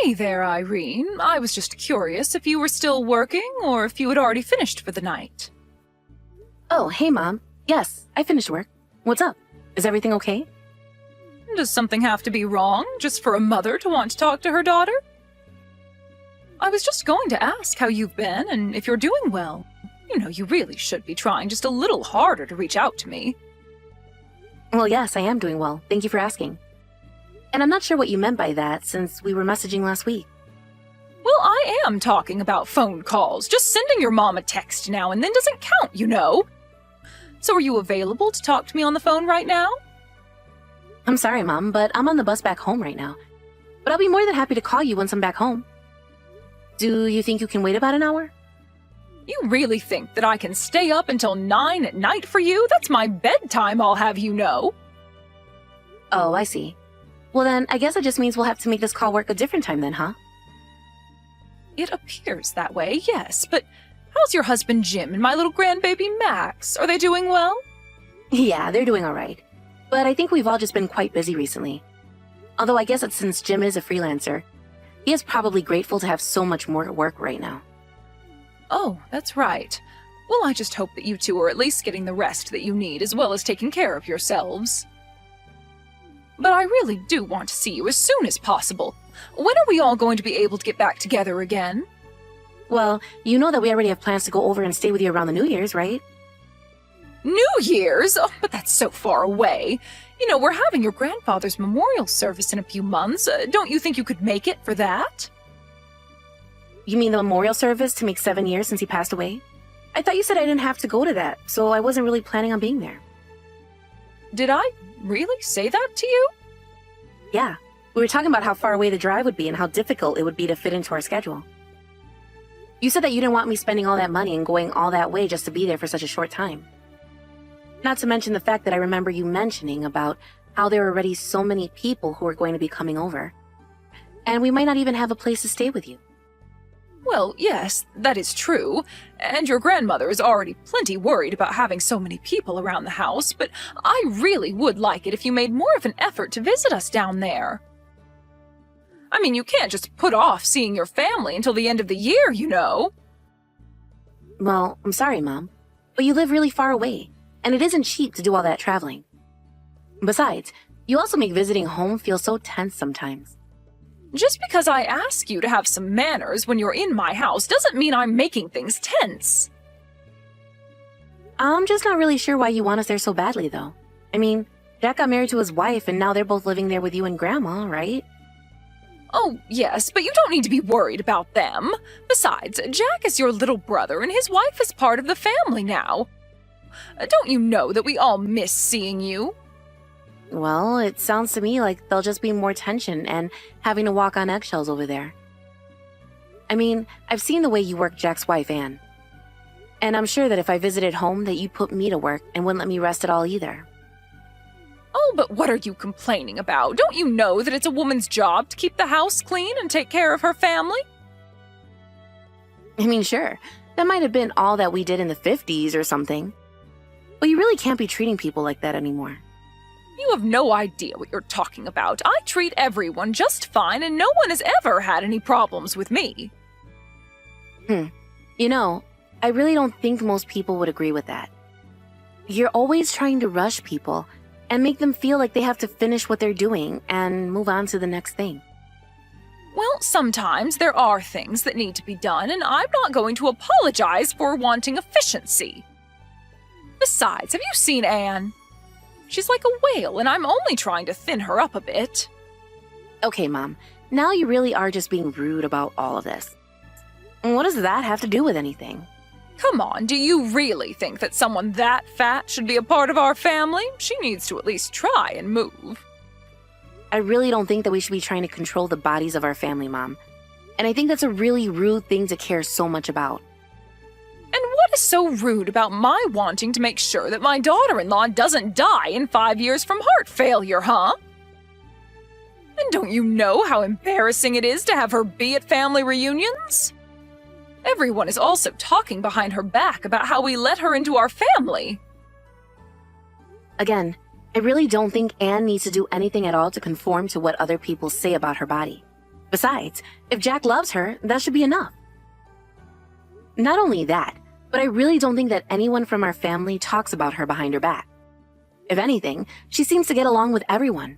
Hey there, Irene. I was just curious if you were still working or if you had already finished for the night. Oh, hey, Mom. Yes, I finished work. What's up? Is everything okay? Does something have to be wrong just for a mother to want to talk to her daughter? I was just going to ask how you've been and if you're doing well. You know, you really should be trying just a little harder to reach out to me. Well, yes, I am doing well. Thank you for asking. And I'm not sure what you meant by that, since we were messaging last week. Well, I am talking about phone calls. Just sending your mom a text now and then doesn't count, you know. So are you available to talk to me on the phone right now? I'm sorry, Mom, but I'm on the bus back home right now. But I'll be more than happy to call you once I'm back home. Do you think you can wait about an hour? You really think that I can stay up until 9 at night for you? That's my bedtime, I'll have you know. Oh, I see. Well then, I guess it just means we'll have to make this call work a different time then, huh? It appears that way, yes, but how's your husband Jim and my little grandbaby Max? Are they doing well? Yeah, they're doing alright. But I think we've all just been quite busy recently. Although I guess it's since Jim is a freelancer, he is probably grateful to have so much more work right now. Oh, that's right. Well, I just hope that you two are at least getting the rest that you need as well as taking care of yourselves. But I really do want to see you as soon as possible. When are we all going to be able to get back together again? Well, you know that we already have plans to go over and stay with you around the New Year's, right? New Year's? Oh, but that's so far away. You know, we're having your grandfather's memorial service in a few months. Don't you think you could make it for that? You mean the memorial service to make 7 years since he passed away? I thought you said I didn't have to go to that, so I wasn't really planning on being there. Did I really say that to you? Yeah, we were talking about how far away the drive would be and how difficult it would be to fit into our schedule. You said that you didn't want me spending all that money and going all that way just to be there for such a short time. Not to mention the fact that I remember you mentioning about how there are already so many people who are going to be coming over. And we might not even have a place to stay with you. Well, yes, that is true. And your grandmother is already plenty worried about having so many people around the house, but I really would like it if you made more of an effort to visit us down there. I mean, you can't just put off seeing your family until the end of the year, you know. Well, I'm sorry, Mom, but you live really far away, and it isn't cheap to do all that traveling. Besides, you also make visiting home feel so tense sometimes. Just because I ask you to have some manners when you're in my house doesn't mean I'm making things tense. I'm just not really sure why you want us there so badly, though. I mean, Jack got married to his wife, and now they're both living there with you and Grandma, right? Oh, yes, but you don't need to be worried about them. Besides, Jack is your little brother, and his wife is part of the family now. Don't you know that we all miss seeing you? Well, it sounds to me like there'll just be more tension and having to walk on eggshells over there. I mean, I've seen the way you work Jack's wife, Anne. And I'm sure that if I visited home that you'd put me to work and wouldn't let me rest at all either. Oh, but what are you complaining about? Don't you know that it's a woman's job to keep the house clean and take care of her family? I mean, sure, that might have been all that we did in the 50s or something. But you really can't be treating people like that anymore. You have no idea what you're talking about. I treat everyone just fine, and no one has ever had any problems with me. You know, I really don't think most people would agree with that. You're always trying to rush people and make them feel like they have to finish what they're doing and move on to the next thing. Well, sometimes there are things that need to be done, and I'm not going to apologize for wanting efficiency. Besides, have you seen Anne? She's like a whale, and I'm only trying to thin her up a bit. Okay, Mom. Now you really are just being rude about all of this. And what does that have to do with anything? Come on, do you really think that someone that fat should be a part of our family? She needs to at least try and move. I really don't think that we should be trying to control the bodies of our family, Mom. And I think that's a really rude thing to care so much about. And what is so rude about my wanting to make sure that my daughter-in-law doesn't die in 5 years from heart failure, huh? And don't you know how embarrassing it is to have her be at family reunions? Everyone is also talking behind her back about how we let her into our family. Again, I really don't think Anne needs to do anything at all to conform to what other people say about her body. Besides, if Jack loves her, that should be enough. Not only that, but I really don't think that anyone from our family talks about her behind her back. If anything, she seems to get along with everyone.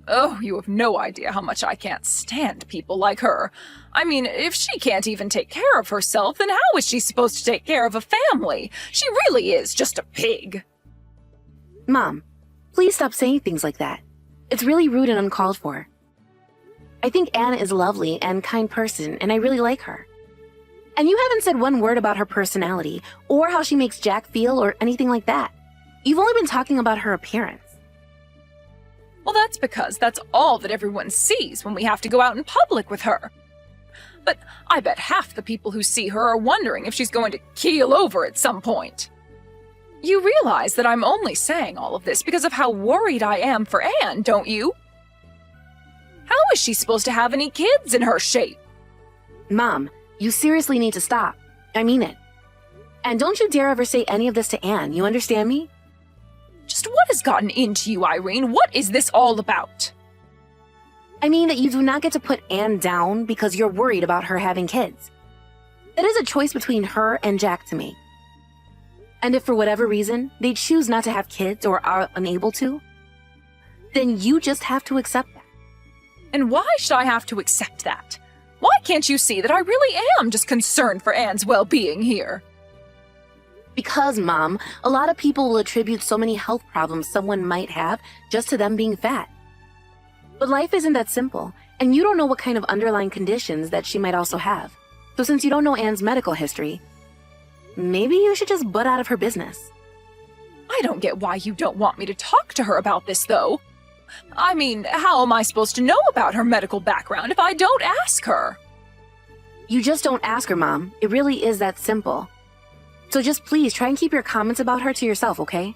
Oh, you have no idea how much I can't stand people like her. I mean, if she can't even take care of herself, then how is she supposed to take care of a family? She really is just a pig. Mom, please stop saying things like that. It's really rude and uncalled for. I think Anne is a lovely and kind person, and I really like her. And you haven't said one word about her personality, or how she makes Jack feel, or anything like that. You've only been talking about her appearance. Well, that's because that's all that everyone sees when we have to go out in public with her. But I bet half the people who see her are wondering if she's going to keel over at some point. You realize that I'm only saying all of this because of how worried I am for Anne, don't you? How is she supposed to have any kids in her shape? Mom, you seriously need to stop. I mean it. And don't you dare ever say any of this to Anne, you understand me? Just what has gotten into you, Irene? What is this all about? I mean that you do not get to put Anne down because you're worried about her having kids. That is a choice between her and Jack to make. And if for whatever reason they choose not to have kids or are unable to, then you just have to accept that. And why should I have to accept that? Why can't you see that I really am just concerned for Anne's well-being here? Because, Mom, a lot of people will attribute so many health problems someone might have just to them being fat. But life isn't that simple, and you don't know what kind of underlying conditions that she might also have. So since you don't know Anne's medical history, maybe you should just butt out of her business. I don't get why you don't want me to talk to her about this, though. I mean, how am I supposed to know about her medical background if I don't ask her? You just don't ask her, Mom. It really is that simple. So just please try and keep your comments about her to yourself, okay?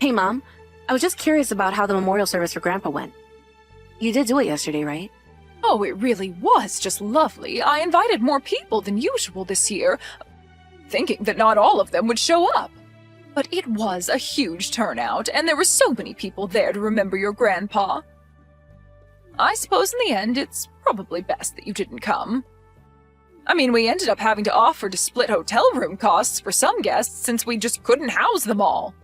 Hey, Mom. I was just curious about how the memorial service for Grandpa went. You did do it yesterday, right? Oh, it really was just lovely. I invited more people than usual this year, thinking that not all of them would show up. But it was a huge turnout, and there were so many people there to remember your grandpa. I suppose in the end, it's probably best that you didn't come. I mean, we ended up having to offer to split hotel room costs for some guests since we just couldn't house them all.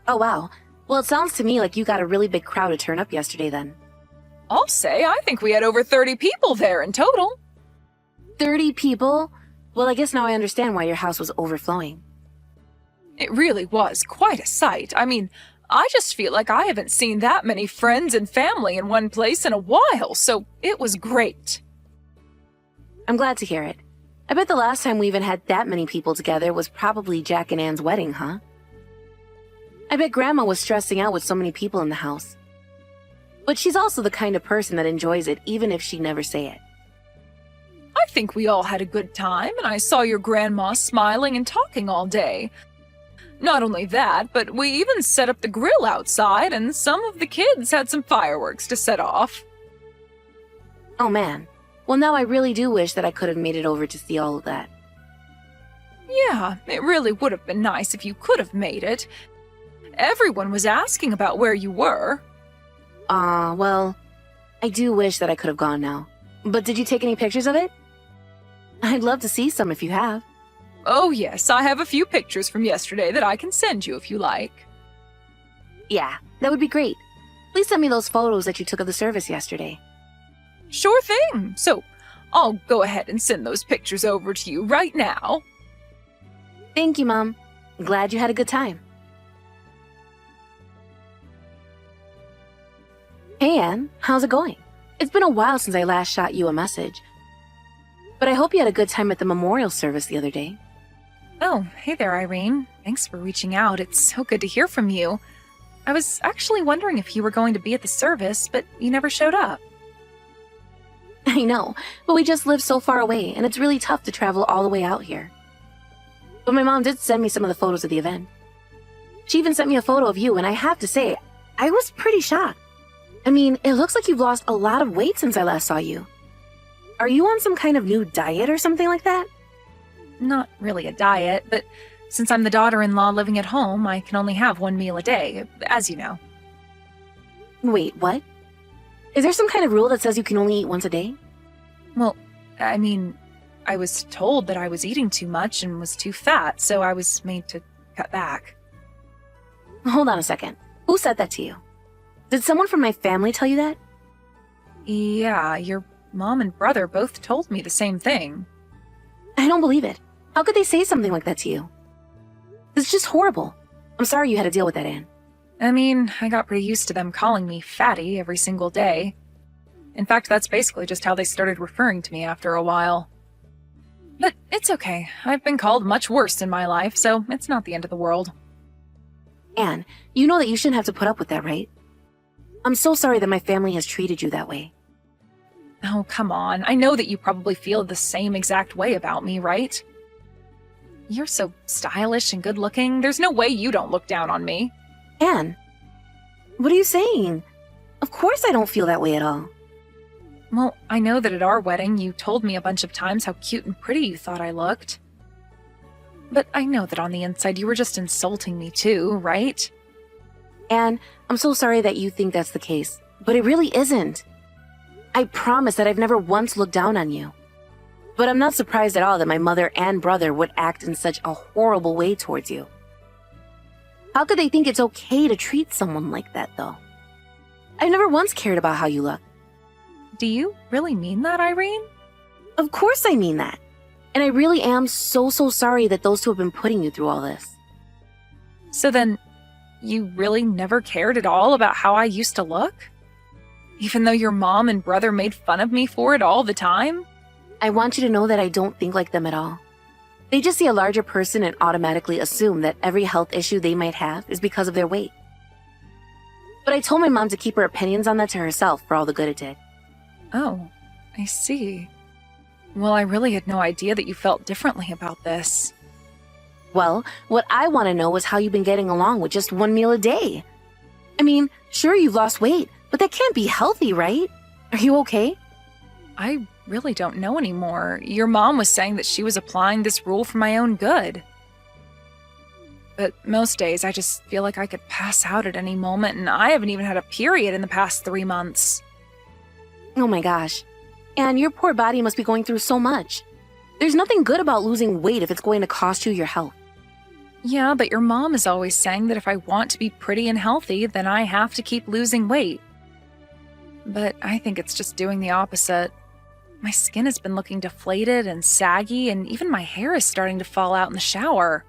Oh, wow. Well, it sounds to me like you got a really big crowd to turn up yesterday then. I'll say, I think we had over 30 people there in total. 30 people? Well, I guess now I understand why your house was overflowing. It really was quite a sight. I mean, I just feel like I haven't seen that many friends and family in one place in a while, so it was great. I'm glad to hear it. I bet the last time we even had that many people together was probably Jack and Anne's wedding, huh? I bet Grandma was stressing out with so many people in the house. But she's also the kind of person that enjoys it even if she'd never say it. I think we all had a good time, and I saw your grandma smiling and talking all day. Not only that, but we even set up the grill outside, and some of the kids had some fireworks to set off. Oh man. Well, now I really do wish that I could have made it over to see all of that. Yeah, it really would have been nice if you could have made it. Everyone was asking about where you were. Well, I do wish that I could have gone now. But did you take any pictures of it? I'd love to see some if you have. Oh yes, I have a few pictures from yesterday that I can send you if you like. Yeah, that would be great. Please send me those photos that you took of the service yesterday. Sure thing. So, I'll go ahead and send those pictures over to you right now. Thank you, Mom. Glad you had a good time. Hey, Anne. How's it going? It's been a while since I last shot you a message. But I hope you had a good time at the memorial service the other day. Oh, hey there, Irene. Thanks for reaching out. It's so good to hear from you. I was actually wondering if you were going to be at the service, but you never showed up. I know, but we just live so far away, and it's really tough to travel all the way out here. But my mom did send me some of the photos of the event. She even sent me a photo of you, and I have to say, I was pretty shocked. I mean, it looks like you've lost a lot of weight since I last saw you. Are you on some kind of new diet or something like that? Not really a diet, but since I'm the daughter-in-law living at home, I can only have one meal a day, as you know. Wait, what? Is there some kind of rule that says you can only eat once a day? Well, I mean, I was told that I was eating too much and was too fat, so I was made to cut back. Hold on a second. Who said that to you? Did someone from my family tell you that? Yeah, your mom and brother both told me the same thing. I don't believe it. How could they say something like that to you? It's just horrible. I'm sorry you had to deal with that, Anne. I mean, I got pretty used to them calling me fatty every single day. In fact, that's basically just how they started referring to me after a while. But it's okay. I've been called much worse in my life, so it's not the end of the world. Anne, you know that you shouldn't have to put up with that, right? I'm so sorry that my family has treated you that way. Oh, come on. I know that you probably feel the same exact way about me, right? You're so stylish and good-looking. There's no way you don't look down on me. Anne, what are you saying? Of course I don't feel that way at all. Well, I know that at our wedding you told me a bunch of times how cute and pretty you thought I looked. But I know that on the inside you were just insulting me too, right? Anne, I'm so sorry that you think that's the case, but it really isn't. I promise that I've never once looked down on you. But I'm not surprised at all that my mother and brother would act in such a horrible way towards you. How could they think it's okay to treat someone like that, though? I've never once cared about how you look. Do you really mean that, Irene? Of course I mean that. And I really am so sorry that those two have been putting you through all this. So then, you really never cared at all about how I used to look? Even though your mom and brother made fun of me for it all the time? I want you to know that I don't think like them at all. They just see a larger person and automatically assume that every health issue they might have is because of their weight. But I told my mom to keep her opinions on that to herself for all the good it did. Oh, I see. Well, I really had no idea that you felt differently about this. Well, what I want to know is how you've been getting along with just one meal a day. I mean, sure, you've lost weight, but that can't be healthy, right? Are you okay? I really don't know anymore. Your mom was saying that she was applying this rule for my own good. But most days I just feel like I could pass out at any moment, and I haven't even had a period in the past 3 months. Oh my gosh. And your poor body must be going through so much. There's nothing good about losing weight if it's going to cost you your health. Yeah, but your mom is always saying that if I want to be pretty and healthy, then I have to keep losing weight. But I think it's just doing the opposite. My skin has been looking deflated and saggy, and even my hair is starting to fall out in the shower.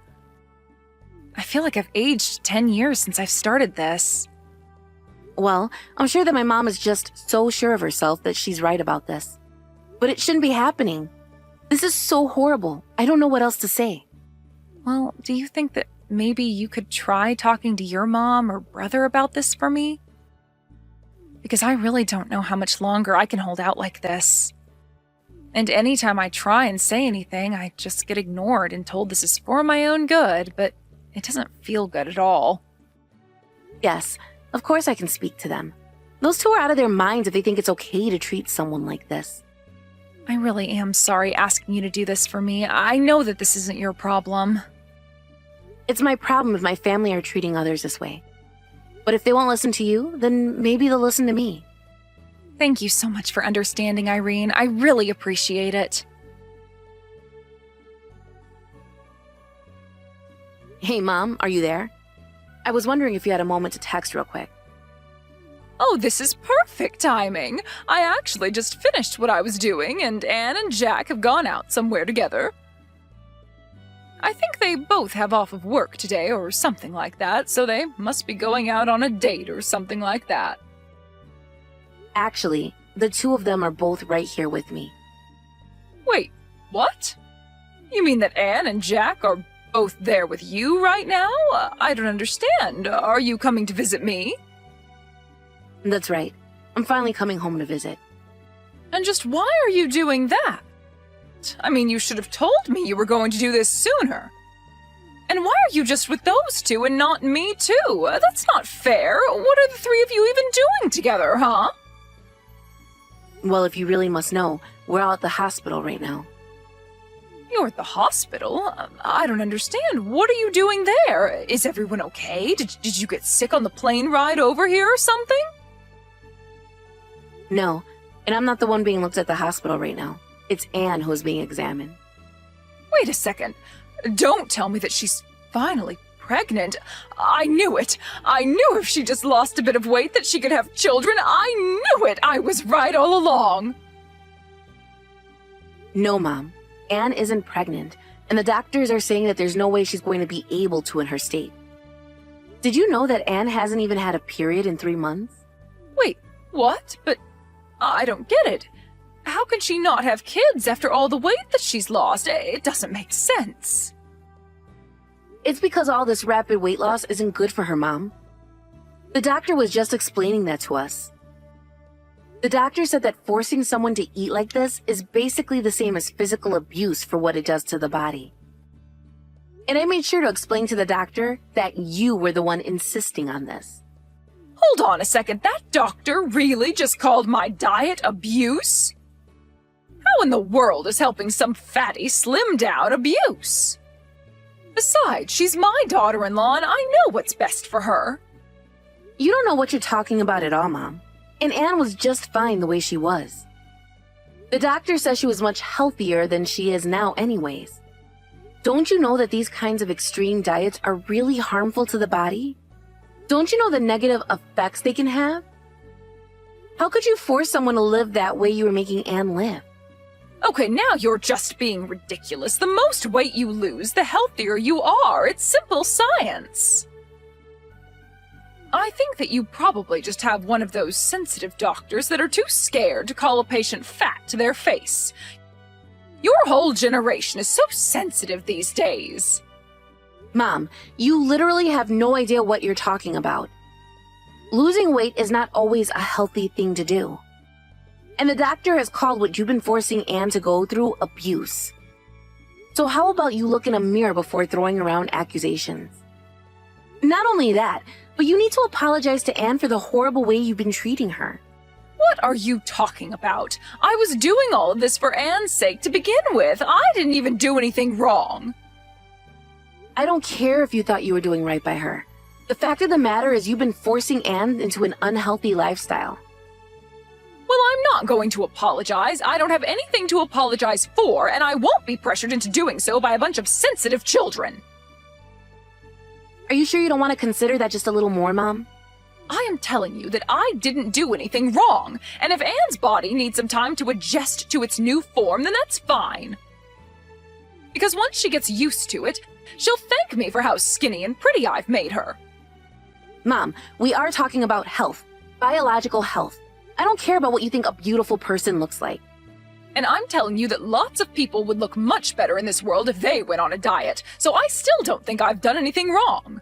I feel like I've aged 10 years since I've started this. Well, I'm sure that my mom is just so sure of herself that she's right about this. But it shouldn't be happening. This is so horrible. I don't know what else to say. Well, do you think that maybe you could try talking to your mom or brother about this for me? Because I really don't know how much longer I can hold out like this. And anytime I try and say anything, I just get ignored and told this is for my own good, but it doesn't feel good at all. Yes, of course I can speak to them. Those two are out of their minds if they think it's okay to treat someone like this. I really am sorry asking you to do this for me. I know that this isn't your problem. It's my problem if my family are treating others this way. But if they won't listen to you, then maybe they'll listen to me. Thank you so much for understanding, Irene. I really appreciate it. Hey, Mom, are you there? I was wondering if you had a moment to text real quick. Oh, this is perfect timing. I actually just finished what I was doing, and Anne and Jack have gone out somewhere together. I think they both have off of work today or something like that, so they must be going out on a date or something like that. Actually, the two of them are both right here with me. Wait, what? You mean that Anne and Jack are both there with you right now? I don't understand. Are you coming to visit me? That's right. I'm finally coming home to visit. And just why are you doing that? I mean, you should have told me you were going to do this sooner. And why are you just with those two and not me too? That's not fair. What are the three of you even doing together, huh? Well, if you really must know, we're all at the hospital right now. You're at the hospital? I don't understand. What are you doing there? Is everyone okay? Did you get sick on the plane ride over here or something? No, and I'm not the one being looked at the hospital right now. It's Anne who is being examined. Wait a second. Don't tell me that she's finally pregnant. I knew it. I knew if she just lost a bit of weight that she could have children. I knew it. I was right all along. No, Mom. Anne isn't pregnant, and the doctors are saying that there's no way she's going to be able to in her state. Did you know that Anne hasn't even had a period in 3 months? Wait, what? But I don't get it. How can she not have kids after all the weight that she's lost? It doesn't make sense. It's because all this rapid weight loss isn't good for her, Mom. The doctor was just explaining that to us. The doctor said that forcing someone to eat like this is basically the same as physical abuse for what it does to the body. And I made sure to explain to the doctor that you were the one insisting on this. Hold on a second. That doctor really just called my diet abuse? How in the world is helping some fatty slim down abuse? Besides, she's my daughter-in-law and I know what's best for her. You don't know what you're talking about at all, Mom. And Anne was just fine the way she was. The doctor says she was much healthier than she is now anyways. Don't you know that these kinds of extreme diets are really harmful to the body? Don't you know the negative effects they can have? How could you force someone to live that way you were making Anne live? Okay, now you're just being ridiculous. The most weight you lose, the healthier you are. It's simple science. I think that you probably just have one of those sensitive doctors that are too scared to call a patient fat to their face. Your whole generation is so sensitive these days. Mom, you literally have no idea what you're talking about. Losing weight is not always a healthy thing to do. And the doctor has called what you've been forcing Anne to go through abuse. So how about you look in a mirror before throwing around accusations? Not only that, but you need to apologize to Anne for the horrible way you've been treating her. What are you talking about? I was doing all of this for Anne's sake to begin with. I didn't even do anything wrong. I don't care if you thought you were doing right by her. The fact of the matter is you've been forcing Anne into an unhealthy lifestyle. Well, I'm not going to apologize. I don't have anything to apologize for, and I won't be pressured into doing so by a bunch of sensitive children. Are you sure you don't want to consider that just a little more, Mom? I am telling you that I didn't do anything wrong, and if Anne's body needs some time to adjust to its new form, then that's fine. Because once she gets used to it, she'll thank me for how skinny and pretty I've made her. Mom, we are talking about health, biological health. I don't care about what you think a beautiful person looks like. And I'm telling you that lots of people would look much better in this world if they went on a diet, so I still don't think I've done anything wrong.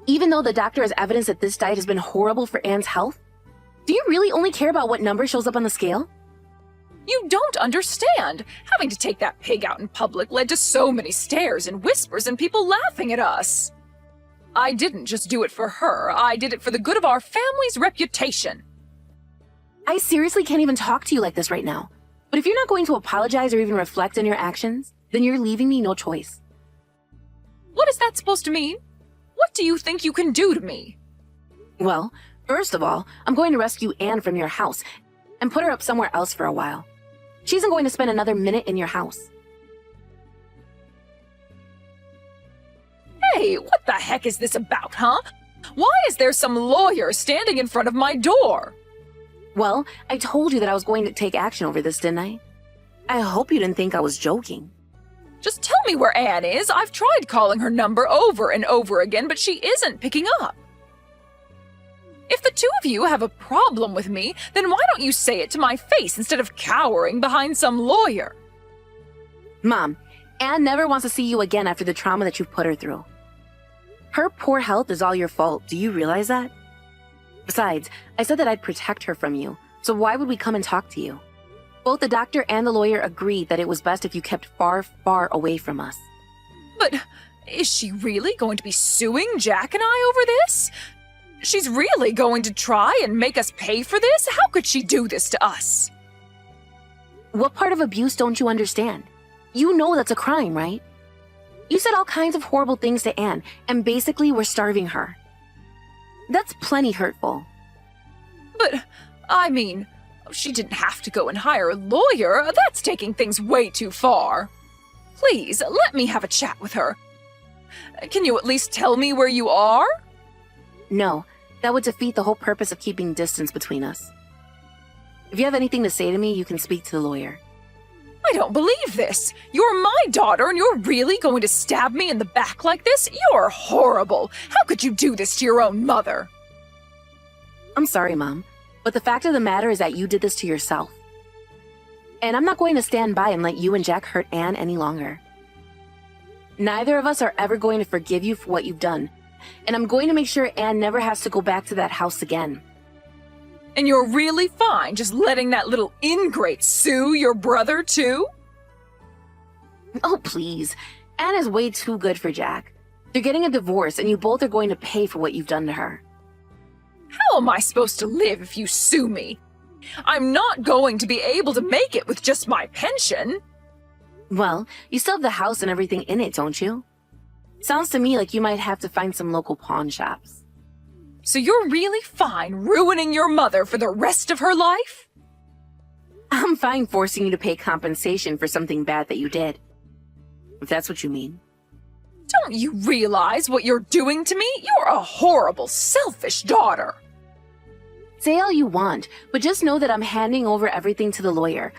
Even though the doctor has evidence that this diet has been horrible for Anne's health? Do you really only care about what number shows up on the scale? You don't understand. Having to take that pig out in public led to so many stares and whispers and people laughing at us. I didn't just do it for her. I did it for the good of our family's reputation. I seriously can't even talk to you like this right now. But if you're not going to apologize or even reflect on your actions, then you're leaving me no choice. What is that supposed to mean? What do you think you can do to me? Well, first of all, I'm going to rescue Anne from your house and put her up somewhere else for a while. She isn't going to spend another minute in your house. Hey, what the heck is this about, huh? Why is there some lawyer standing in front of my door? Well, I told you that I was going to take action over this, didn't I? I hope you didn't think I was joking. Just tell me where Anne is. I've tried calling her number over and over again, but she isn't picking up. If the two of you have a problem with me, then why don't you say it to my face instead of cowering behind some lawyer? Mom, Anne never wants to see you again after the trauma that you've put her through. Her poor health is all your fault. Do you realize that? Besides, I said that I'd protect her from you, so why would we come and talk to you? Both the doctor and the lawyer agreed that it was best if you kept far, far away from us. But is she really going to be suing Jack and I over this? She's really going to try and make us pay for this? How could she do this to us? What part of abuse don't you understand? You know that's a crime, right? You said all kinds of horrible things to Anne, and basically were starving her. That's plenty hurtful. But, I mean, She didn't have to go and hire a lawyer. That's taking things way too far. Please, let me have a chat with her. Can you at least tell me where you are? No, that would defeat the whole purpose of keeping distance between us. If you have anything to say to me, you can speak to the lawyer. I don't believe this. You're my daughter and you're really going to stab me in the back like this? You're horrible. How could you do this to your own mother? I'm sorry, Mom, but the fact of the matter is that you did this to yourself. And I'm not going to stand by and let you and Jack hurt Anne any longer. Neither of us are ever going to forgive you for what you've done, and I'm going to make sure Anne never has to go back to that house again. And you're really fine just letting that little ingrate sue your brother too? Oh, please. Anne is way too good for Jack. They're getting a divorce, and you both are going to pay for what you've done to her. How am I supposed to live if you sue me? I'm not going to be able to make it with just my pension. Well, you still have the house and everything in it, don't you? Sounds to me like you might have to find some local pawn shops. So you're really fine ruining your mother for the rest of her life? I'm fine forcing you to pay compensation for something bad that you did. If that's what you mean. Don't you realize what you're doing to me? You're a horrible, selfish daughter. Say all you want, but just know that I'm handing over everything to the lawyer,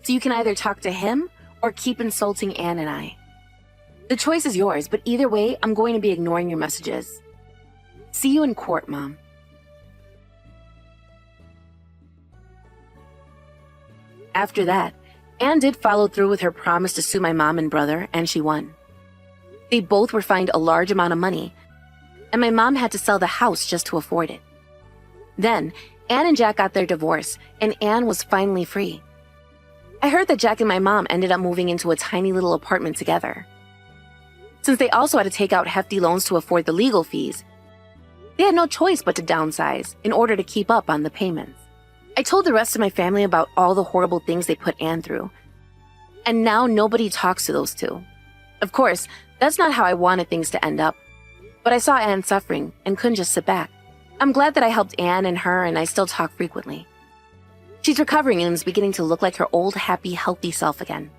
so you can either talk to him or keep insulting Anne and I. The choice is yours, but either way, I'm going to be ignoring your messages. See you in court, Mom. After that, Anne did follow through with her promise to sue my mom and brother, and she won. They both were fined a large amount of money, and my mom had to sell the house just to afford it. Then, Anne and Jack got their divorce, and Anne was finally free. I heard that Jack and my mom ended up moving into a tiny little apartment together. Since they also had to take out hefty loans to afford the legal fees, they had no choice but to downsize in order to keep up on the payments. I told the rest of my family about all the horrible things they put Anne through, and now nobody talks to those two. Of course, that's not how I wanted things to end up, but I saw Anne suffering and couldn't just sit back. I'm glad that I helped Anne and her, and I still talk frequently. She's recovering and is beginning to look like her old, happy, healthy self again.